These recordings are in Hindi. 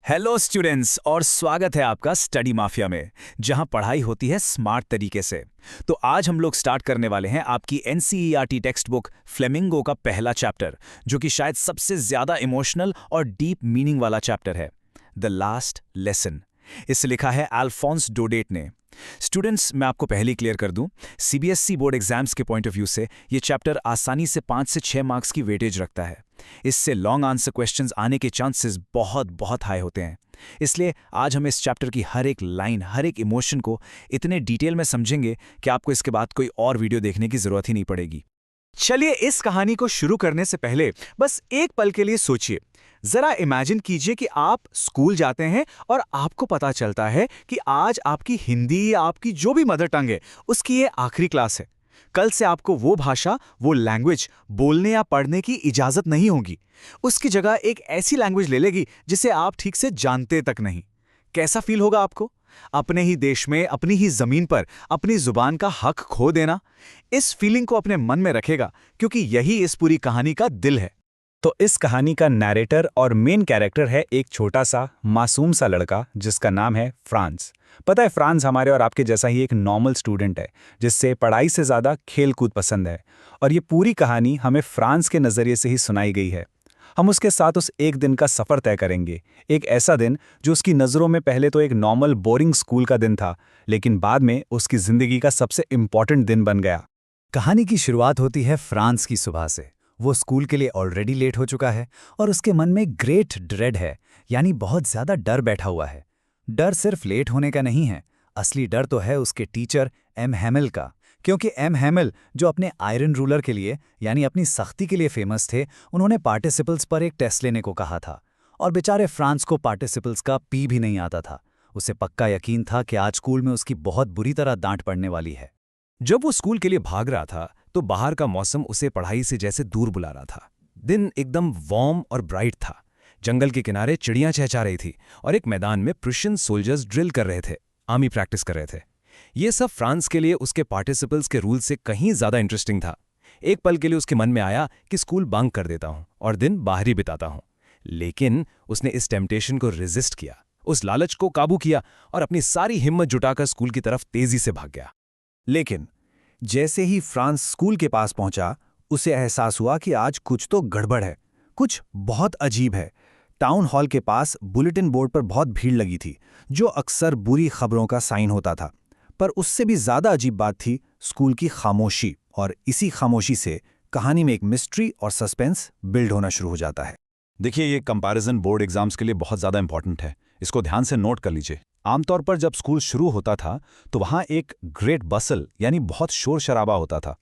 हेलो स्टूडेंट्स और स्वागत है आपका स्टडी माफिया में, जहां पढ़ाई होती है स्मार्ट तरीके से। तो आज हम लोग स्टार्ट करने वाले हैं आपकी एनसीईआरटी टेक्स्ट बुक फ्लेमिंगो का पहला चैप्टर, जो कि शायद सबसे ज्यादा इमोशनल और डीप मीनिंग वाला चैप्टर है, द लास्ट लेसन। इसे लिखा है अल्फोंस डोडेट ने। स्टूडेंट्स, मैं आपको पहले ही क्लियर कर दूं, सीबीएसई बोर्ड एग्जाम्स के पॉइंट ऑफ व्यू से ये चैप्टर आसानी से 5 से 6 मार्क्स की वेटेज रखता है। इससे लॉन्ग आंसर क्वेश्चंस आने के चांसेस बहुत बहुत हाई होते हैं। इसलिए आज हम इस चैप्टर की हर एक लाइन, हर एक इमोशन को इतने डिटेल में समझेंगे कि आपको इसके बाद कोई और वीडियो देखने की जरूरत ही नहीं पड़ेगी। चलिए, इस कहानी को शुरू करने से पहले बस एक पल के लिए सोचिए। जरा इमेजिन कीजिए कि आप स्कूल जाते हैं और आपको पता चलता है कि आज आपकी हिंदी या आपकी जो भी मदर टंग है उसकी ये आखिरी क्लास है। कल से आपको वो भाषा, वो लैंग्वेज बोलने या पढ़ने की इजाजत नहीं होगी। उसकी जगह एक ऐसी लैंग्वेज ले लेगी जिसे आप ठीक से जानते तक नहीं। कैसा फील होगा आपको? अपने ही देश में, अपनी ही जमीन पर अपनी जुबान का हक खो देना। इस फीलिंग को अपने मन में रखेगा, क्योंकि यही इस पूरी कहानी का दिल है। तो इस कहानी का नैरेटर और मेन कैरेक्टर है एक छोटा सा मासूम सा लड़का जिसका नाम है फ्रांस। पता है, फ्रांस हमारे और आपके जैसा ही एक नॉर्मल स्टूडेंट है जिससे पढ़ाई से ज़्यादा खेल कूद पसंद है। और ये पूरी कहानी हमें फ्रांस के नज़रिए से ही सुनाई गई है। हम उसके साथ उस एक दिन का सफ़र तय करेंगे। एक ऐसा दिन जो उसकी नज़रों में पहले तो एक नॉर्मल बोरिंग स्कूल का दिन था, लेकिन बाद में उसकी ज़िंदगी का सबसे इम्पॉर्टेंट दिन बन गया। कहानी की शुरुआत होती है फ्रांस की सुबह से। वो स्कूल के लिए ऑलरेडी लेट हो चुका है और उसके मन में ग्रेट ड्रेड है, यानी बहुत ज्यादा डर बैठा हुआ है। डर सिर्फ लेट होने का नहीं है, असली डर तो है उसके टीचर एम हैमिल का। क्योंकि एम हैमिल, जो अपने आयरन रूलर के लिए यानी अपनी सख्ती के लिए फेमस थे, उन्होंने पार्टिसिपल्स पर एक टेस्ट लेने को कहा था। और बेचारे फ्रांस को पार्टिसिपल्स का पी भी नहीं आता था। उसे पक्का यकीन था कि आज स्कूल में उसकी बहुत बुरी तरह डांट पड़ने वाली है। जब वो स्कूल के लिए भाग रहा था तो बाहर का मौसम उसे पढ़ाई से जैसे दूर बुला रहा था। दिन एकदम वार्म और ब्राइट था। जंगल के किनारे चिड़ियां चहचहा रही थी और एक मैदान में प्रुशियन सोल्जर्स ड्रिल कर रहे थे, आर्मी प्रैक्टिस कर रहे थे। ये सब फ्रांस के लिए उसके पार्टिसिपल्स के रूल से कहीं ज्यादा इंटरेस्टिंग था। एक पल के लिए उसके मन में आया कि स्कूल बंक कर देता हूं और दिन बाहर ही बिताता हूं। लेकिन उसने इस टेम्पटेशन को रेजिस्ट किया, उस लालच को काबू किया और अपनी सारी हिम्मत जुटाकर स्कूल की तरफ तेजी से भाग गया। लेकिन जैसे ही फ्रांस स्कूल के पास पहुंचा, उसे एहसास हुआ कि आज कुछ तो गड़बड़ है, कुछ बहुत अजीब है। टाउन हॉल के पास बुलेटिन बोर्ड पर बहुत भीड़ लगी थी, जो अक्सर बुरी खबरों का साइन होता था। पर उससे भी ज्यादा अजीब बात थी स्कूल की खामोशी, और इसी खामोशी से कहानी में एक मिस्ट्री और सस्पेंस बिल्ड होना शुरू हो जाता है। देखिए, ये कंपैरिजन बोर्ड एग्जाम्स के लिए बहुत ज़्यादा इंपॉर्टेंट है। इसको ध्यान से नोट कर लीजिए। आमतौर पर जब स्कूल शुरू होता था तो वहाँ एक ग्रेट बसल यानी बहुत शोर शराबा होता था।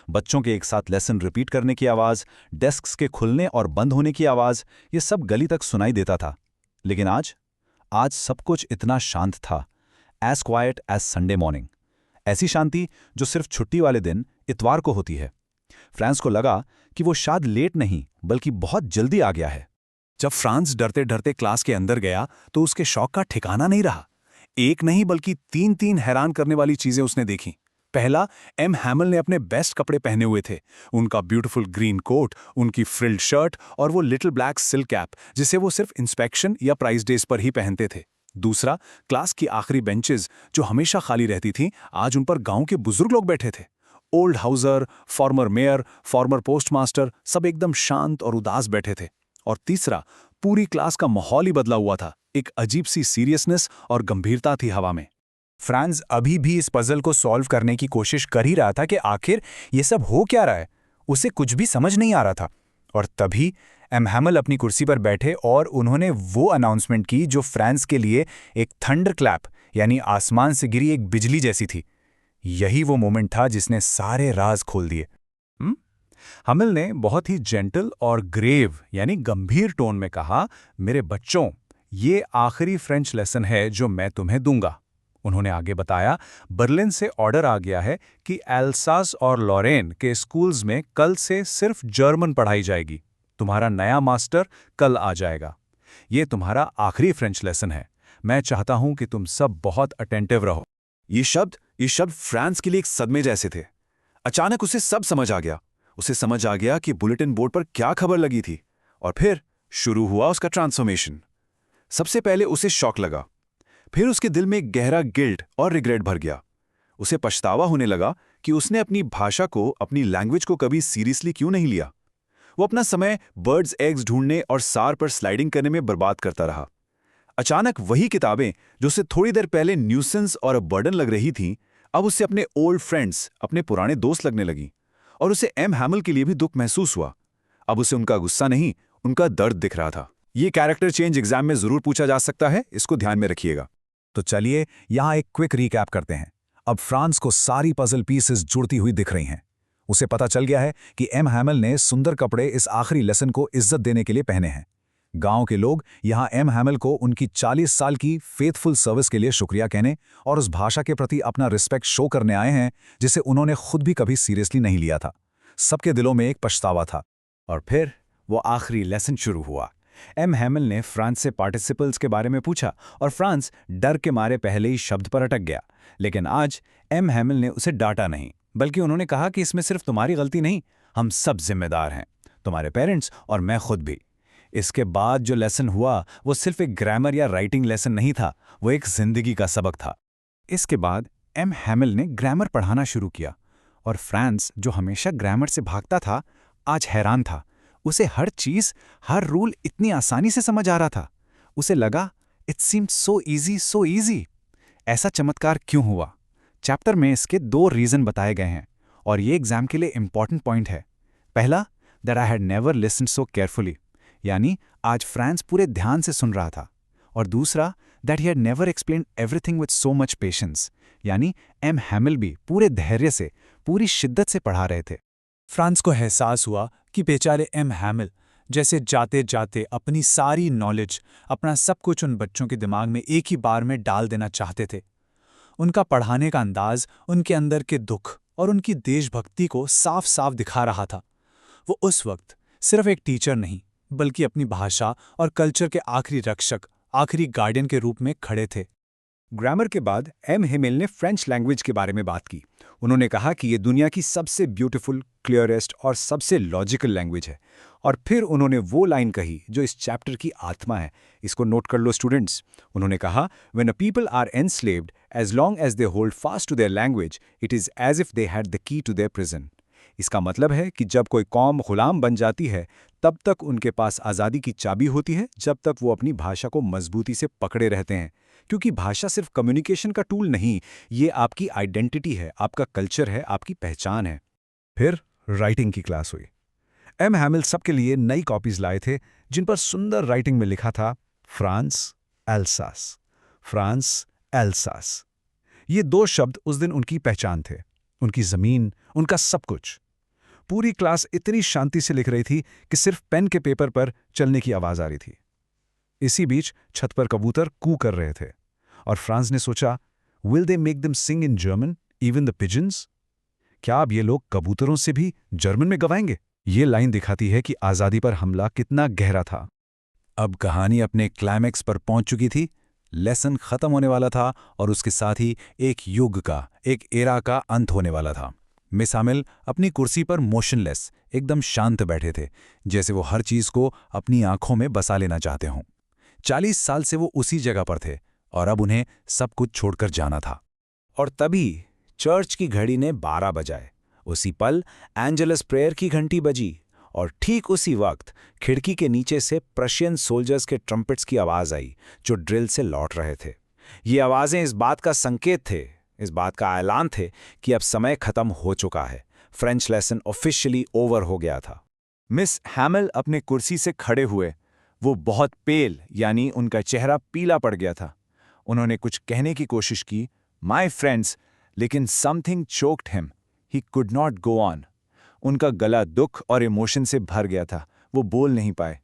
बच्चों के एक साथ लेसन रिपीट करने की आवाज़, डेस्क्स के खुलने और बंद होने की आवाज़, ये सब गली तक सुनाई देता था। लेकिन आज सब कुछ इतना शांत था, as quiet as Sunday morning. ऐसी शांति जो सिर्फ छुट्टी वाले दिन, इतवार को होती है। फ्रांस को लगा कि वो शायद लेट नहीं बल्कि बहुत जल्दी आ गया है। जब फ्रांस डरते डरते क्लास के अंदर गया तो उसके शौक का ठिकाना नहीं रहा। एक नहीं बल्कि तीन हैरान करने वाली चीजें उसने देखी। पहला, एम हैमिल ने अपने बेस्ट कपड़े पहने हुए थे। उनका ब्यूटीफुल ग्रीन कोट, उनकी फ्रिल्ड शर्ट और वो लिटिल ब्लैक सिल्क कैप, जिसे वो सिर्फ इंस्पेक्शन या प्राइज डेज पर ही पहनते थे। दूसरा, क्लास की आखिरी बेंचेस जो हमेशा खाली रहती थीं, आज उन पर गांव के बुजुर्ग लोग बैठे थे। Old Hauser, farmer mayor, farmer postmaster, सब एकदम शांत और उदास बैठे थे। और तीसरा, पूरी क्लास का माहौल ही बदला हुआ था। एक अजीब सी सीरियसनेस और गंभीरता थी हवा में। फ्रांस अभी भी इस पजल को सॉल्व करने की कोशिश कर ही रहा था कि आखिर ये सब हो क्या रहा है। उसे कुछ भी समझ नहीं आ रहा था। और तभी एम हैमिल अपनी कुर्सी पर बैठे और उन्होंने वो अनाउंसमेंट की जो फ्रांस के लिए एक थंडर क्लैप यानी आसमान से गिरी एक बिजली जैसी थी। यही वो मोमेंट था जिसने सारे राज खोल दिए। हैमिल ने बहुत ही जेंटल और ग्रेव यानी गंभीर टोन में कहा, मेरे बच्चों, ये आखिरी फ्रेंच लेसन है जो मैं तुम्हें दूंगा। उन्होंने आगे बताया, बर्लिन से ऑर्डर आ गया है कि एल्सास और लॉरेन के स्कूल्स में कल से सिर्फ जर्मन पढ़ाई जाएगी। तुम्हारा नया मास्टर कल आ जाएगा। ये तुम्हारा आखिरी फ्रेंच लेसन है। मैं चाहता हूं कि तुम सब बहुत अटेंटिव रहो। ये शब्द फ्रांस के लिए एक सदमे जैसे थे। अचानक उसे सब समझ आ गया। उसे समझ आ गया कि बुलेटिन बोर्ड पर क्या खबर लगी थी। और फिर शुरू हुआ उसका ट्रांसफॉर्मेशन। सबसे पहले उसे शॉक लगा, फिर उसके दिल में गहरा गिल्ट और रिग्रेट भर गया। उसे पछतावा होने लगा कि उसने अपनी भाषा को, अपनी लैंग्वेज को कभी सीरियसली क्यों नहीं लिया। वो अपना समय बर्ड्स एग्स ढूंढने और सार पर स्लाइडिंग करने में बर्बाद करता रहा। अचानक वही किताबें जो उसे थोड़ी देर पहले न्यूसेंस और बर्डन लग रही थीं, अब उससे अपने ओल्ड फ्रेंड्स, अपने पुराने दोस्त लगने लगी। और उसे एम हैमल के लिए भी दुख महसूस हुआ। अब उसे उनका गुस्सा नहीं, उनका दर्द दिख रहा था। ये कैरेक्टर चेंज एग्जाम में जरूर पूछा जा सकता है, इसको ध्यान में रखिएगा। तो चलिए यहां एक क्विक रिकैप करते हैं। अब फ्रांस को सारी पजल पीसेस जुड़ती हुई दिख रही हैं। उसे पता चल गया है कि एम हैमल ने सुंदर कपड़े इस आखिरी लेसन को इज्जत देने के लिए पहने हैं। गांव के लोग यहां एम हैमल को उनकी 40 साल की फेथफुल सर्विस के लिए शुक्रिया कहने और उस भाषा के प्रति अपना रिस्पेक्ट शो करने आए हैं जिसे उन्होंने खुद भी कभी सीरियसली नहीं लिया था। सबके दिलों में एक पछतावा था। और फिर वो आखिरी लेसन शुरू हुआ। एम हैमल ने फ्रांस से पार्टिसिपल्स के बारे में पूछा और फ्रांस डर के मारे पहले ही शब्द पर अटक गया। लेकिन आज एम हैमल ने उसे डांटा नहीं, बल्कि उन्होंने कहा कि इसमें सिर्फ तुम्हारी गलती नहीं, हम सब जिम्मेदार हैं, तुम्हारे पेरेंट्स और मैं खुद भी। इसके बाद जो लेसन हुआ वो सिर्फ एक ग्रामर या राइटिंग लेसन नहीं था, वो एक जिंदगी का सबक था। इसके बाद एम हैमल ने ग्रामर पढ़ाना शुरू किया और फ्रांस, जो हमेशा ग्रामर से भागता था, आज हैरान था। उसे हर चीज, हर रूल इतनी आसानी से समझ आ रहा था। उसे लगा इट सीम्ड सो इजी। ऐसा चमत्कार क्यों हुआ? चैप्टर में इसके 2 रीजन बताए गए हैं और ये एग्जाम के लिए इंपॉर्टेंट पॉइंट है। पहला, that I had never listened so carefully, यानी आज फ्रांस पूरे ध्यान से सुन रहा था। और दूसरा, that he had never explained everything with so much patience, यानी एम हैमल भी पूरे धैर्य से, पूरी शिद्दत से पढ़ा रहे थे। फ्रांस को एहसास हुआ कि बेचारे एम हैमल जैसे जाते जाते अपनी सारी नॉलेज, अपना सब कुछ उन बच्चों के दिमाग में एक ही बार में डाल देना चाहते थे। उनका पढ़ाने का अंदाज उनके अंदर के दुख और उनकी देशभक्ति को साफ साफ दिखा रहा था। वो उस वक्त सिर्फ एक टीचर नहीं, बल्कि अपनी भाषा और कल्चर के आखिरी रक्षक, आखिरी गार्डियन के रूप में खड़े थे। ग्रामर के बाद एम हैमल ने फ्रेंच लैंग्वेज के बारे में बात की। उन्होंने कहा कि ये दुनिया की सबसे ब्यूटीफुल, क्लियरेस्ट और सबसे लॉजिकल लैंग्वेज है। और फिर उन्होंने वो लाइन कही जो इस चैप्टर की आत्मा है। इसको नोट कर लो स्टूडेंट्स। उन्होंने कहा, when a people are enslaved, as long as they hold fast to their language, it is as if they had the key to their prison. इसका मतलब है कि जब कोई कौम गुलाम बन जाती है, तब तक उनके पास आज़ादी की चाबी होती है, जब तक वो अपनी भाषा को मजबूती से पकड़े रहते हैं। क्योंकि भाषा सिर्फ कम्युनिकेशन का टूल नहीं, ये आपकी आइडेंटिटी है, आपका कल्चर है, आपकी पहचान है। फिर राइटिंग की क्लास हुई। एम हैमल सबके लिए नई कॉपीज लाए थे जिन पर सुंदर राइटिंग में लिखा था फ्रांस एल्सास, फ्रांस एल्सास। ये 2 शब्द उस दिन उनकी पहचान थे, उनकी जमीन, उनका सब कुछ। पूरी क्लास इतनी शांति से लिख रही थी कि सिर्फ पेन के पेपर पर चलने की आवाज आ रही थी। इसी बीच छत पर कबूतर कू कर रहे थे और फ्रांस ने सोचा, will they make them sing in German, even the pigeons? क्या अब ये लोग कबूतरों से भी जर्मन में गवाएंगे? ये लाइन दिखाती है कि आज़ादी पर हमला कितना गहरा था। अब कहानी अपने क्लाइमैक्स पर पहुंच चुकी थी। लेसन खत्म होने वाला था और उसके साथ ही एक युग का, एक एरा का अंत होने वाला था। मिस हैमल अपनी कुर्सी पर मोशनलेस, एकदम शांत बैठे थे, जैसे वो हर चीज को अपनी आंखों में बसा लेना चाहते हों। 40 साल से वो उसी जगह पर थे और अब उन्हें सब कुछ छोड़कर जाना था। और तभी चर्च की घड़ी ने 12 बजाए। उसी पल एंजेलस प्रेयर की घंटी बजी और ठीक उसी वक्त खिड़की के नीचे से प्रशियन सोल्जर्स के ट्रम्पेट्स की आवाज आई, जो ड्रिल से लौट रहे थे। ये आवाजें इस बात का संकेत थे, इस बात का ऐलान थे कि अब समय खत्म हो चुका है। फ्रेंच लेसन ऑफिशियली ओवर हो गया था। मिस हैमल अपने कुर्सी से खड़े हुए। वो बहुत पेल, यानी उनका चेहरा पीला पड़ गया था। उन्होंने कुछ कहने की कोशिश की, माय फ्रेंड्स, लेकिन something choked him. He could not go on. उनका गला दुख और इमोशन से भर गया था, वो बोल नहीं पाए।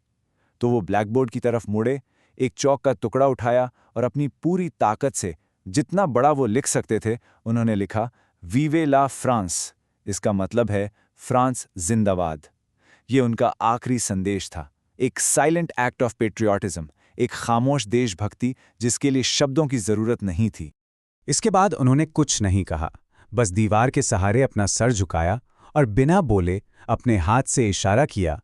तो वो ब्लैकबोर्ड की तरफ मुड़े, एक चौक का टुकड़ा उठाया और अपनी पूरी ताकत से, जितना बड़ा वो लिख सकते थे, उन्होंने लिखा, वीवे ला फ्रांस। इसका मतलब है फ्रांस जिंदाबाद। ये उनका आखिरी संदेश था, एक साइलेंट एक्ट ऑफ पेट्रियाटिज्म, एक खामोश देशभक्ति जिसके लिए शब्दों की जरूरत नहीं थी। इसके बाद उन्होंने कुछ नहीं कहा, बस दीवार के सहारे अपना सर झुकाया और बिना बोले अपने हाथ से इशारा किया,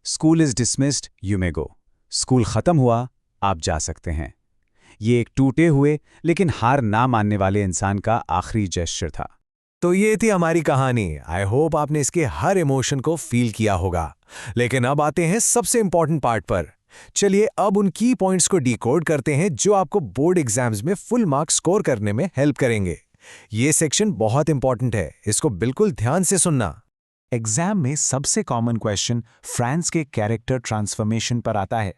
school is dismissed, you may go. School खत्म हुआ, आप जा सकते हैं। ये एक टूटे हुए लेकिन हार ना मानने वाले इंसान का आखिरी जेस्चर था। तो ये थी हमारी कहानी। आई होप आपने इसके हर इमोशन को फील किया होगा। लेकिन अब आते हैं सबसे इंपॉर्टेंट पार्ट पर। चलिए अब उन की पॉइंट्स को डिकोड करते हैं जो आपको बोर्ड एग्जाम्स में फुल मार्क्स स्कोर करने में हेल्प करेंगे। ये सेक्शन बहुत इंपॉर्टेंट है, इसको बिल्कुल ध्यान से सुनना। एग्जाम में सबसे कॉमन क्वेश्चन फ्रांस के कैरेक्टर ट्रांसफॉर्मेशन पर आता है।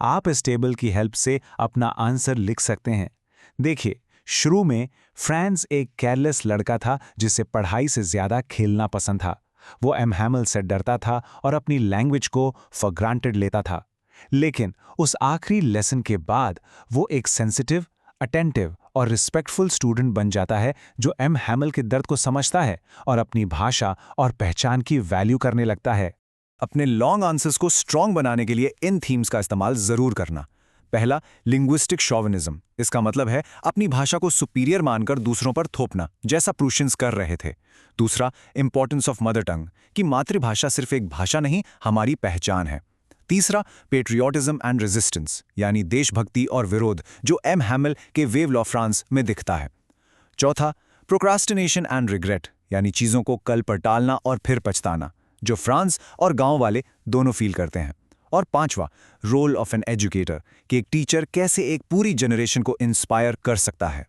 आप इस टेबल की हेल्प से अपना आंसर लिख सकते हैं। देखिए, शुरू में फ्रांस एक केयरलेस लड़का था जिसे पढ़ाई से ज्यादा खेलना पसंद था। वो एम हैमल से डरता था और अपनी लैंग्वेज को फॉर ग्रांटेड लेता था। लेकिन उस आखिरी लेसन के बाद वो एक सेंसिटिव, अटेंटिव और रिस्पेक्टफुल स्टूडेंट बन जाता है जो एम हैमल के दर्द को समझता है और अपनी भाषा और पहचान की वैल्यू करने लगता है। अपने लॉन्ग आंसर्स को स्ट्रॉन्ग बनाने के लिए इन थीम्स का इस्तेमाल जरूर करना। पहला, लिंग्विस्टिक शॉविनिज्म। इसका मतलब है अपनी भाषा को सुपीरियर मानकर दूसरों पर थोपना, जैसा प्रूशियंस कर रहे थे। दूसरा, इंपॉर्टेंस ऑफ मदर टंग, कि मातृभाषा सिर्फ एक भाषा नहीं, हमारी पहचान है। तीसरा, पेट्रियोटिज्म एंड रेजिस्टेंस, यानी देशभक्ति और विरोध, जो एम हैमल के वेव लॉ फ्रांस में दिखता है। चौथा, प्रोक्रास्टिनेशन एंड रिग्रेट, यानी चीज़ों को कल पर टालना और फिर पछताना, जो फ्रांस और गांव वाले दोनों फील करते हैं। और पांचवा, रोल ऑफ एन एजुकेटर, कि एक टीचर कैसे एक पूरी जनरेशन को इंस्पायर कर सकता है।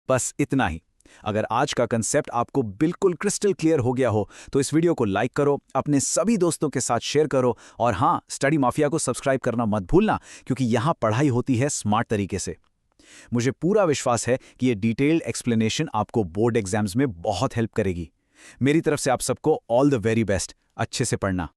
बस इतना ही। अगर आज का कंसेप्ट आपको बिल्कुल क्रिस्टल क्लियर हो गया हो तो इस वीडियो को लाइक करो, अपने सभी दोस्तों के साथ शेयर करो और हाँ, स्टडी माफिया को सब्सक्राइब करना मत भूलना, क्योंकि यहाँ पढ़ाई होती है स्मार्ट तरीके से। मुझे पूरा विश्वास है कि ये डिटेल्ड एक्सप्लेनेशन आपको बोर्ड एग्जाम्स में बहुत हेल्प करेगी। मेरी तरफ से आप सबको ऑल द वेरी बेस्ट। अच्छे से पढ़ना।